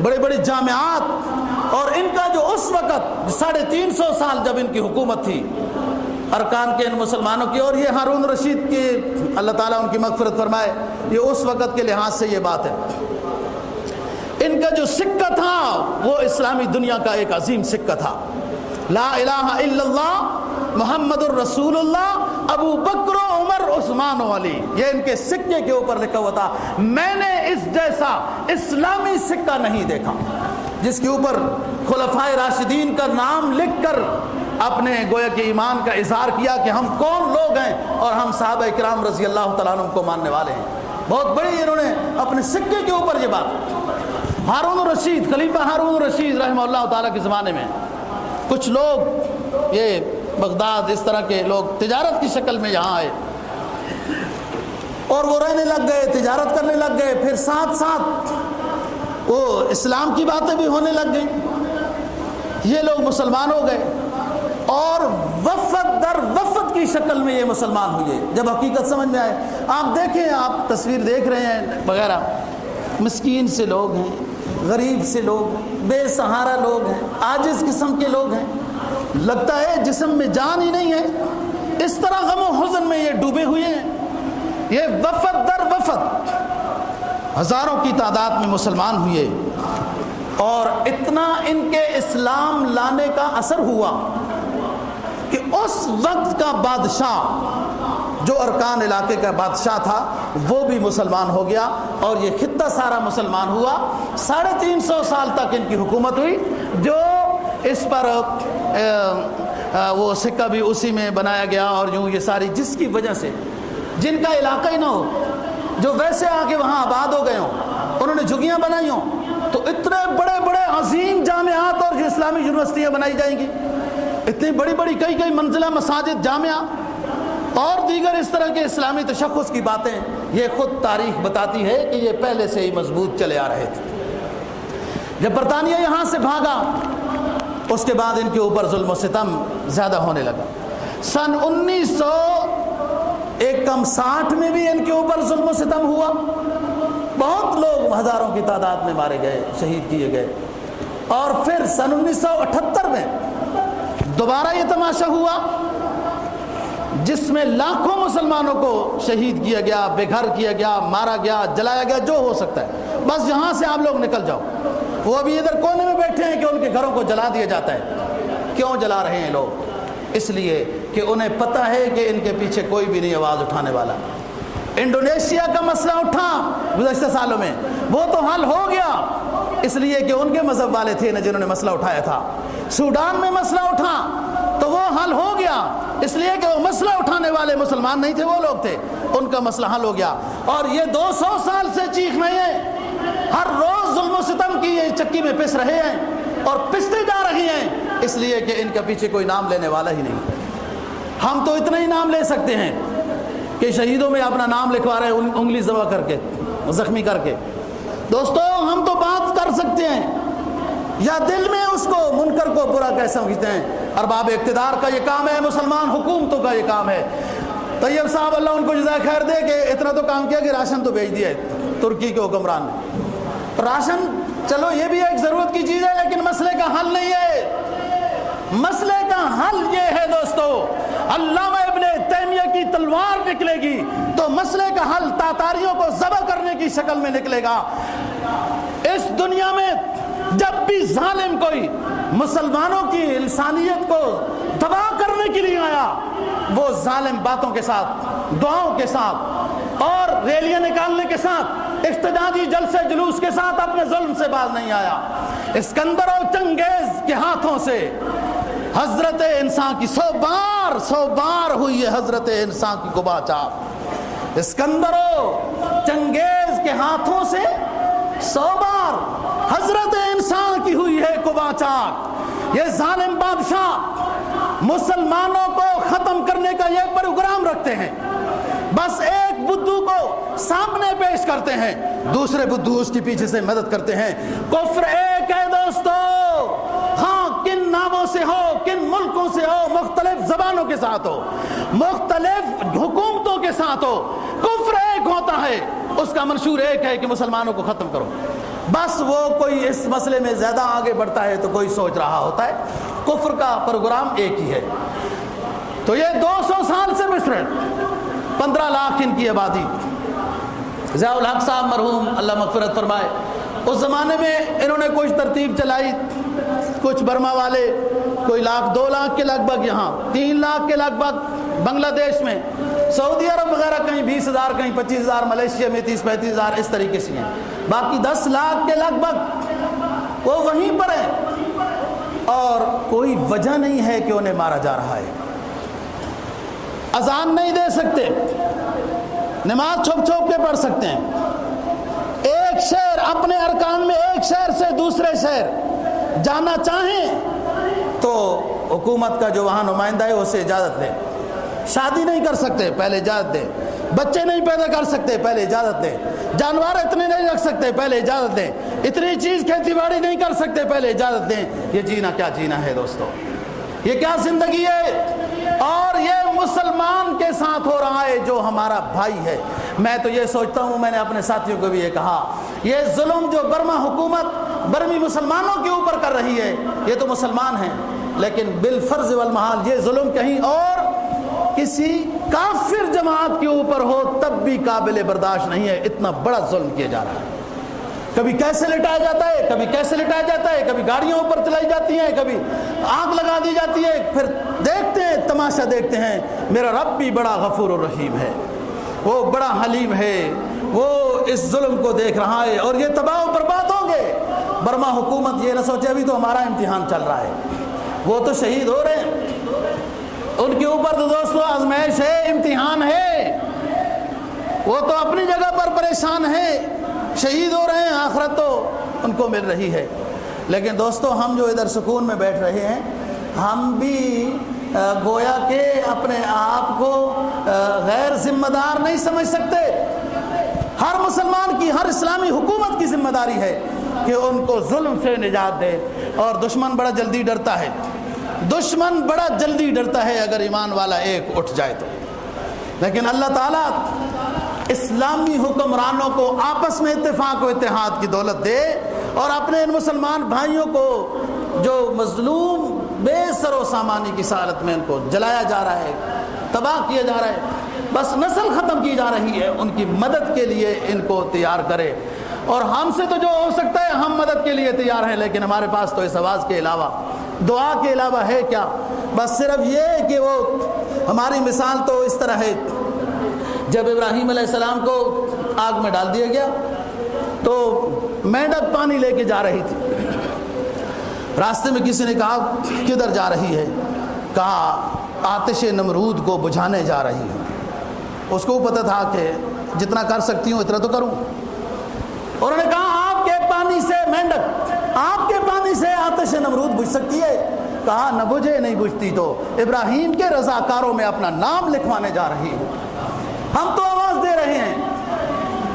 A: بڑے بڑے جامعات، اور ان کا جو اس وقت 350 سال جب ان کی حکومت تھی، ارکان کے ان مسلمانوں کی، اور یہ ہارون رشید کی اللہ تعالیٰ ان کی مغفرت فرمائے، یہ اس وقت کے لحاظ سے یہ بات ہے، ان کا جو سکہ تھا وہ اسلامی دنیا کا ایک عظیم سکہ تھا، لا الہ الا اللہ محمد الرسول اللہ ابو بکر و عمر عثمان و علی، یہ ان کے سکے کے اوپر لکھا ہوا تھا۔ میں نے اس جیسا اسلامی سکہ نہیں دیکھا جس کے اوپر خلفائے راشدین کا نام لکھ کر اپنے گویا کہ ایمان کا اظہار کیا کہ ہم کون لوگ ہیں، اور ہم صحابہ اکرام رضی اللہ تعالیٰ عنہ کو ماننے والے ہیں۔ بہت بڑی انہوں نے اپنے سکے کے اوپر یہ بات۔ ہارون الرشید، خلیفہ ہارون الرشید رحمہ اللہ تعالیٰ کے زمانے میں کچھ لوگ، یہ بغداد اس طرح کے لوگ تجارت کی شکل میں یہاں آئے، اور وہ رہنے لگ گئے، تجارت کرنے لگ گئے، پھر ساتھ ساتھ وہ اسلام کی باتیں بھی ہونے لگ گئیں، یہ لوگ مسلمان ہو گئے، اور وفد در وفد کی شکل میں یہ مسلمان ہوئے جب حقیقت سمجھ میں آئے۔ آپ دیکھیں، آپ تصویر دیکھ رہے ہیں وغیرہ، مسکین سے لوگ ہیں، غریب سے لوگ ہیں، بے سہارا لوگ ہیں، عاجز قسم کے لوگ ہیں، لگتا ہے جسم میں جان ہی نہیں ہے، اس طرح غم و حزن میں یہ ڈوبے ہوئے ہیں. یہ وفد در وفد ہزاروں کی تعداد میں مسلمان ہوئے اور اتنا ان کے اسلام لانے کا اثر ہوا کہ اس وقت کا بادشاہ جو ارکان علاقے کا بادشاہ تھا وہ بھی مسلمان ہو گیا اور یہ خطہ سارا مسلمان ہوا. 350 سال تک ان کی حکومت ہوئی. جو اس پر وہ سکہ بھی اسی میں بنایا گیا اور یوں یہ ساری جس کی وجہ سے جن کا علاقہ ہی نہ ہو, جو ویسے آ کے وہاں آباد ہو گئے ہوں, انہوں نے جھگیاں بنائی ہوں, تو اتنے بڑے بڑے عظیم جامعات اور اسلامی یونیورسٹیاں بنائی جائیں گی, اتنی بڑی بڑی کئی منزلہ مساجد, جامعہ اور دیگر اس طرح کے اسلامی تشخص کی باتیں. یہ خود تاریخ بتاتی ہے کہ یہ پہلے سے ہی مضبوط چلے آ رہے تھے. جب برطانیہ یہاں سے بھاگا اس کے بعد ان کے اوپر ظلم و ستم زیادہ ہونے لگا. سن 1960 میں بھی ان کے اوپر ظلم و ستم ہوا. بہت لوگ ہزاروں کی تعداد میں مارے گئے, شہید کیے گئے. اور پھر سن 1978 میں دوبارہ یہ تماشا ہوا جس میں لاکھوں مسلمانوں کو شہید کیا گیا, بے گھر کیا گیا, مارا گیا, جلایا گیا, جو ہو سکتا ہے. بس یہاں سے آپ لوگ نکل جاؤ. وہ ابھی ادھر کونے میں بیٹھے ہیں کہ ان کے گھروں کو جلا دیا جاتا ہے. کیوں جلا رہے ہیں لوگ؟ اس لیے کہ انہیں پتہ ہے کہ ان کے پیچھے کوئی بھی نہیں آواز اٹھانے والا. انڈونیشیا کا مسئلہ اٹھا گزشتہ سالوں میں, وہ تو حل ہو گیا اس لیے کہ ان کے مذہب والے تھے نا جنہوں نے مسئلہ اٹھایا تھا. سوڈان میں مسئلہ اٹھا تو وہ حل ہو گیا اس لیے کہ وہ مسئلہ اٹھانے والے مسلمان نہیں تھے, وہ لوگ تھے, ان کا مسئلہ حل ہو گیا. اور یہ 200 سال سے چیخ رہے ہیں, ہر روز ظلم و ستم کی یہ چکی میں پس رہے ہیں اور پستے جا رہے ہیں اس لیے کہ ان کے پیچھے کوئی نام لینے والا ہی نہیں. ہم تو اتنا ہی نام لے سکتے ہیں کہ شہیدوں میں اپنا نام لکھوا رہے ہیں انگلی ذبح کر کے, زخمی کر کے. دوستو ہم تو بات کر سکتے ہیں یا دل میں اس کو منکر کو برا کہہ سمجھتے ہیں. ارباب اقتدار کا یہ کام ہے, مسلمان حکومتوں کا یہ کام ہے. طیب صاحب اللہ ان کو جزائے خیر دے کہ اتنا تو کام کیا کہ راشن تو بھیج دیا ہے ترکی کے حکمران نے. راشن چلو یہ بھی ایک ضرورت کی چیز ہے لیکن مسئلے کا حل نہیں ہے. مسئلے کا حل یہ ہے دوستو, علامہ ابن تیمیہ کی تلوار نکلے گی تو مسئلے کا حل تاتاریوں کو ذبح کرنے کی شکل میں نکلے گا. اس دنیا میں جب بھی ظالم کوئی مسلمانوں کی انسانیت کو تباہ کرنے کے لیے آیا, وہ ظالم باتوں کے ساتھ, دعاؤں کے ساتھ اور ریلیاں نکالنے کے ساتھ, احتجاجی جلسے جلوس کے ساتھ اپنے ظلم سے باز نہیں آیا. اسکندر و چنگیز کے ہاتھوں سے حضرت انسان کی 100 بار ہوئی ہے حضرت انسان کی قبا چاک. اسکندر و چنگیز کے ہاتھوں سے 100 بار حضرت انسان کی ہوئی ہے قبا چاک. یہ ظالم بادشاہ مسلمانوں کو ختم کرنے کا یہ پروگرام رکھتے ہیں. بس ایک بدھو کو سامنے پیش کرتے ہیں, دوسرے بدھو اس کے پیچھے سے مدد کرتے ہیں. کفر ایک ہے دوستو, ہاں کن ناموں سے ہو, کن ملکوں سے ہو, مختلف زبانوں کے ساتھ ہو, مختلف حکومتوں کے ساتھ ہو, کفر ایک ہوتا ہے. اس کا منشور ایک ہے کہ مسلمانوں کو ختم کرو. بس وہ کوئی اس مسئلے میں زیادہ آگے بڑھتا ہے تو کوئی سوچ رہا ہوتا ہے. کفر کا پروگرام ایک ہی ہے. تو یہ 200 سال سے مصر, 15 لاکھ ان کی آبادی. ضیاء الحق صاحب مرحوم اللہ مغفرت فرمائے, اس زمانے میں انہوں نے کچھ ترتیب چلائی, کچھ برما والے کوئی 2 لاکھ کے لگ بھگ, یہاں 3 لاکھ کے لگ بھگ بنگلہ دیش میں, سعودی عرب وغیرہ کہیں 20,000 کہیں 25,000, ملیشیا میں 30-35,000 اس طریقے سے ہیں. باقی 10 لاکھ کے لگ بھگ وہ وہیں پر ہیں اور کوئی وجہ نہیں ہے کہ انہیں مارا جا رہا ہے. اذان نہیں دے سکتے, نماز چھپ چھپ کے پڑھ سکتے ہیں. ایک شہر اپنے ارکان میں ایک شہر سے دوسرے شہر جانا چاہیں تو حکومت کا جو وہاں نمائندہ ہے اسے اجازت دیں. شادی نہیں کر سکتے, پہلے اجازت دیں. بچے نہیں پیدا کر سکتے, پہلے اجازت دیں. جانور اتنے نہیں رکھ سکتے, پہلے اجازت دیں. اتنی چیز کھیتی باڑی نہیں کر سکتے, پہلے اجازت دیں. یہ جینا کیا جینا ہے دوستو, یہ کیا زندگی ہے؟ اور یہ مسلمان کے ساتھ ہو رہا ہے جو ہمارا بھائی ہے. میں تو یہ سوچتا ہوں, میں نے اپنے ساتھیوں کو بھی یہ کہا, یہ ظلم جو برما حکومت برمی مسلمانوں کے اوپر کر رہی ہے, یہ تو مسلمان ہیں لیکن بالفرض والمحال یہ ظلم کہیں اور کسی کافر جماعت کے اوپر ہو تب بھی قابل برداشت نہیں ہے، اتنا بڑا ظلم کیا جا رہا ہے۔ کبھی کیسے لٹایا جاتا ہے، کبھی کیسے لٹایا جاتا ہے، کبھی گاڑیوں اوپر چلائی جاتی ہیں، کبھی آگ لگا دی جاتی ہے، پھر دیکھتے ہیں تماشا دیکھتے ہیں۔ میرا رب بھی بڑا غفور الرحیم ہے، وہ بڑا حلیم ہے، وہ اس ظلم کو دیکھ رہا ہے اور یہ تباہ و برباد ہوں گے۔ برما حکومت یہ نہ سوچے ابھی تو ہمارا امتحان چل رہا ہے، وہ تو شہید ہو رہے ہیں، ان کے اوپر تو دوستو آزمائش ہے، امتحان ہے، وہ تو اپنی جگہ پر پریشان ہے، شہید ہو رہے ہیں، آخرت تو ان کو مل رہی ہے۔ لیکن دوستو ہم جو ادھر سکون میں بیٹھ رہے ہیں، ہم بھی گویا کہ اپنے آپ کو غیر ذمہ دار نہیں سمجھ سکتے۔ ہر مسلمان کی، ہر اسلامی حکومت کی ذمہ داری ہے کہ ان کو ظلم سے نجات دے، اور دشمن بڑا جلدی ڈرتا ہے، دشمن بڑا جلدی ڈرتا ہے اگر ایمان والا ایک اٹھ جائے تو۔ لیکن اللہ تعالیٰ اسلامی حکمرانوں کو آپس میں اتفاق و اتحاد کی دولت دے، اور اپنے ان مسلمان بھائیوں کو جو مظلوم بے سر و سامانی کی حالت میں ان کو جلایا جا رہا ہے، تباہ کیا جا رہا ہے، بس نسل ختم کی جا رہی ہے، ان کی مدد کے لیے ان کو تیار کرے۔ اور ہم سے تو جو ہو سکتا ہے ہم مدد کے لیے تیار ہیں، لیکن ہمارے پاس تو اس آواز کے علاوہ، دعا کے علاوہ ہے کیا؟ بس صرف یہ کہ وہ ہماری مثال تو اس طرح ہے، جب ابراہیم علیہ السلام کو آگ میں ڈال دیا گیا تو مینڈک پانی لے کے جا رہی تھی، راستے میں کسی نے کہا کدھر جا رہی ہے؟ کہا آتش نمرود کو بجھانے جا رہی ہے۔ اس کو پتہ تھا کہ جتنا کر سکتی ہوں اتنا تو کروں، اور انہوں نے کہا آپ کے پانی سے مینڈک، آپ کے پانی سے آتش نمرود بجھ سکتی ہے؟ کہا نہ بجھے، نہیں بجھتی تو ابراہیم کے رضاکاروں میں اپنا نام لکھوانے جا رہی ہے۔ ہم تو آواز دے رہے ہیں،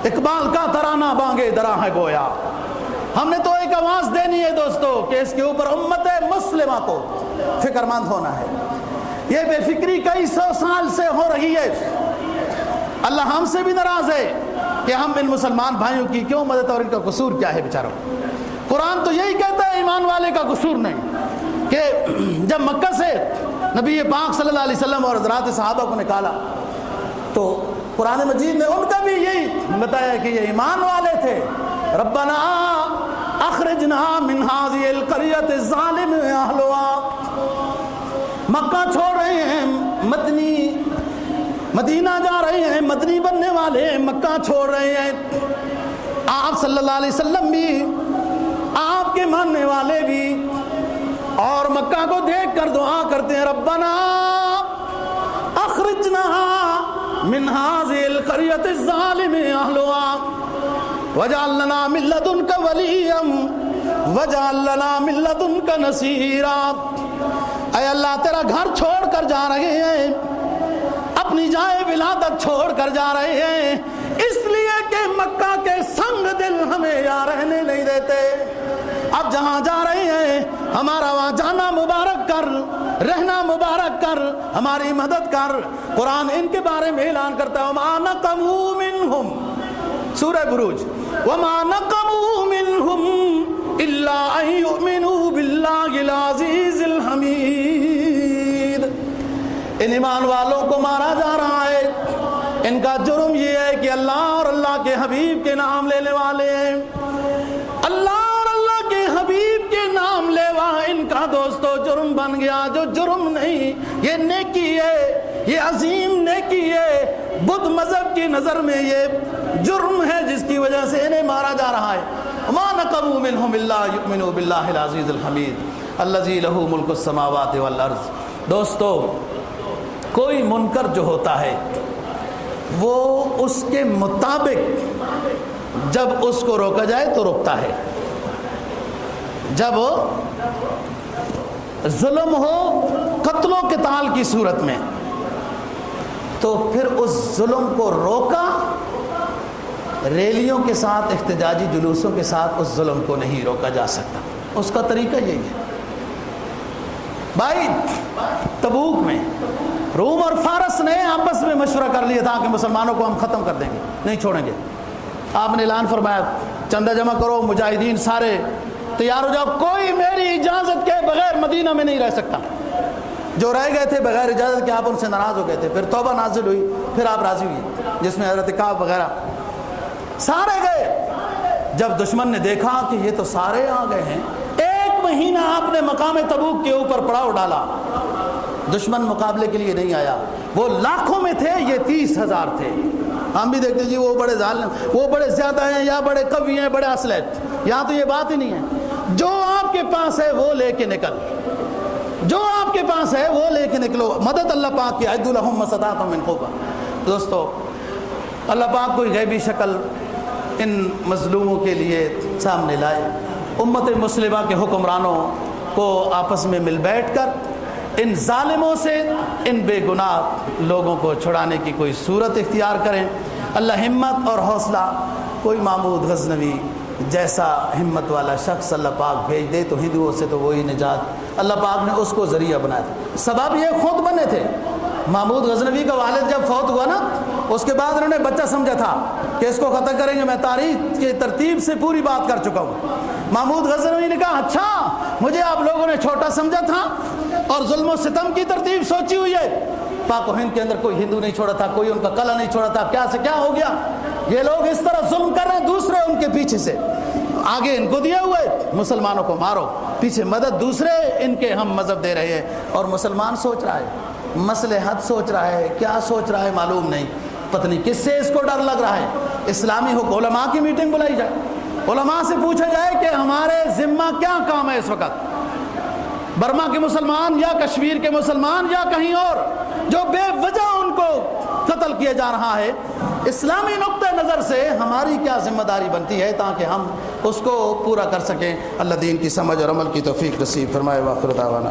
A: اقبال کا ترانہ بانگے درا ہے گویا، ہم نے تو ایک آواز دینی ہے دوستو کہ اس کے اوپر امت مسلمہ کو فکر مند ہونا ہے۔ یہ بے فکری کئی سو سال سے ہو رہی ہے، اللہ ہم سے بھی ناراض ہے کہ ہم ان مسلمان بھائیوں کی کیوں مدد، اور ان کا قصور کیا ہے بیچاروں؟ قرآن تو یہی کہتا ہے ایمان والے کا قصور نہیں، کہ جب مکہ سے نبی پاک صلی اللہ علیہ وسلم اور حضرات صحابہ کو نکالا تو قرآن مجید نے ان کا بھی یہی بتایا کہ یہ ایمان والے تھے۔ ربنا اخرجنا من هذه القرية الظالم اهلها، مکہ چھوڑ رہے ہیں، مدینہ جا رہے ہیں، مدنی بننے والے ہیں، مکہ چھوڑ رہے ہیں۔ آپ صلی اللہ علیہ وسلم بھی، آپ کے ماننے والے بھی، اور مکہ کو دیکھ کر دعا کرتے ہیں ربنا اخرجنا من هذه القرية الظالم اهلها وجعل لنا من لدنك وليا وجعل لنا من لدنك نصيرا۔ اے اللہ تیرا گھر چھوڑ کر جا رہے ہیں، اپنی جائے ولادت چھوڑ کر جا رہے ہیں، اس لیے کہ مکہ کے سنگ دل ہمیں یہاں رہنے نہیں دیتے۔ اب جہاں جا رہے ہیں ہمارا وہاں جانا مبارک کر، رہنا مبارک کر، ہماری مدد کر۔ قرآن ان کے بارے میں اعلان کرتا ہے وَمَا نَقَمُوا مِنْهُمْ، سورہ بروج، وَمَا نَقَمُوا مِنْهُمْ إِلَّا أَن يُؤْمِنُوا بِاللَّهِ الْعَزِيزِ الْحَمِيدِ۔ ان ایمان والوں کو مارا جا رہا ہے، ان کا جرم یہ ہے کہ اللہ اور اللہ کے حبیب کے نام لینے والے ہیں، اللہ اور اللہ کے حبیب کے نام لیوا ان کا دوستو جرم بن گیا، جو جرم نہیں، یہ نیکی ہے، یہ عظیم نیکی ہے، بدھ مذہب کی نظر میں یہ جرم ہے جس کی وجہ سے انہیں مارا جا رہا ہے۔ وَمَا نَقَمُوا مِنْهُمْ إِلَّا يُؤْمِنُوا بِاللَّهِ الْعَزِيزِ الْحَمِيدِ الَّذِي لَهُ مُلْكُ السَّمَاوَاتِ وَالْأَرْضِ۔ دوستو کوئی منکر جو ہوتا ہے وہ اس کے مطابق جب اس کو روکا جائے تو رکتا ہے، جب ظلم ہو قتل و قتال کی صورت میں تو پھر اس ظلم کو روکا، ریلیوں کے ساتھ، احتجاجی جلوسوں کے ساتھ اس ظلم کو نہیں روکا جا سکتا۔ اس کا طریقہ یہی ہے۔ بھائی تبوک میں روم اور فارس نے آپس میں مشورہ کر لیا تھا کہ مسلمانوں کو ہم ختم کر دیں گے، نہیں چھوڑیں گے۔ آپ نے اعلان فرمایا چندہ جمع کرو، مجاہدین سارے تیار ہو جاؤ، کوئی میری اجازت کے بغیر مدینہ میں نہیں رہ سکتا۔ جو رہ گئے تھے بغیر اجازت کے آپ ان سے ناراض ہو گئے تھے، پھر توبہ نازل ہوئی، پھر آپ راضی ہوئی، جس میں حضرت کعب وغیرہ سارے گئے۔ جب دشمن نے دیکھا کہ یہ تو سارے آ گئے ہیں، 1 مہینہ آپ نے مقام تبوک کے اوپر پڑاؤ ڈالا، دشمن مقابلے کے لیے نہیں آیا، وہ لاکھوں میں تھے، یہ 30,000 تھے۔ ہم بھی دیکھتے جی وہ بڑے ظالم، وہ بڑے زیادہ ہیں، یا بڑے قوی ہیں، بڑے اسلحے، یہاں تو یہ بات ہی نہیں ہے۔ جو آپ کے پاس ہے وہ لے کے نکل، جو آپ کے پاس ہے وہ لے کے نکلو، مدد اللہ پاک کی، اعدوا لہم ما استطعتم من قوة۔ دوستو، اللہ پاک کوئی غیبی شکل ان مظلوموں کے لیے سامنے لائے، امت مسلمہ کے حکمرانوں کو آپس میں مل بیٹھ کر ان ظالموں سے، ان بے گناہ لوگوں کو چھڑانے کی کوئی صورت اختیار کریں۔ اللہ ہمت اور حوصلہ، کوئی محمود غزنوی جیسا ہمت والا شخص اللہ پاک بھیج دے تو ہندوؤں سے تو وہی نجات، اللہ پاک نے اس کو ذریعہ بنایا تھا، سبب یہ خود بنے تھے۔ محمود غزنوی کا والد جب فوت ہوا نا، اس کے بعد انہوں نے بچہ سمجھا تھا کہ اس کو قتل کریں گے، میں تاریخ کی ترتیب سے پوری بات کر چکا ہوں۔ محمود غزنوی نے کہا اچھا مجھے آپ لوگوں نے چھوٹا سمجھا تھا اور ظلم و ستم کی ترتیب سوچی ہوئی ہے، پاک و ہند کے اندر کوئی ہندو نہیں چھوڑا تھا، کوئی ان کا قلعہ نہیں چھوڑا تھا، کیا سے کیا ہو گیا، یہ لوگ اس طرح ظلم کر رہے ہیں، دوسرے ان کے پیچھے سے، آگے ان کو دیے ہوئے مسلمانوں کو مارو، پیچھے مدد دوسرے ان کے ہم مذہب دے رہے ہیں، اور مسلمان سوچ رہا ہے، مصلحت سوچ رہا ہے، کیا سوچ رہا ہے معلوم نہیں، پتہ نہیں کس سے اس کو ڈر لگ رہا ہے۔ اسلامی علماء کی میٹنگ بلائی جائے، علماء سے پوچھا جائے کہ ہمارے ذمہ کیا کام ہے اس وقت، برما کے مسلمان یا کشمیر کے مسلمان یا کہیں اور جو بے وجہ ان کو قتل کیا جا رہا ہے، اسلامی نقطہ نظر سے ہماری کیا ذمہ داری بنتی ہے تاکہ ہم اس کو پورا کر سکیں۔ اللہ دین کی سمجھ اور عمل کی توفیق نصیب فرمائے۔ وآخر دعوانا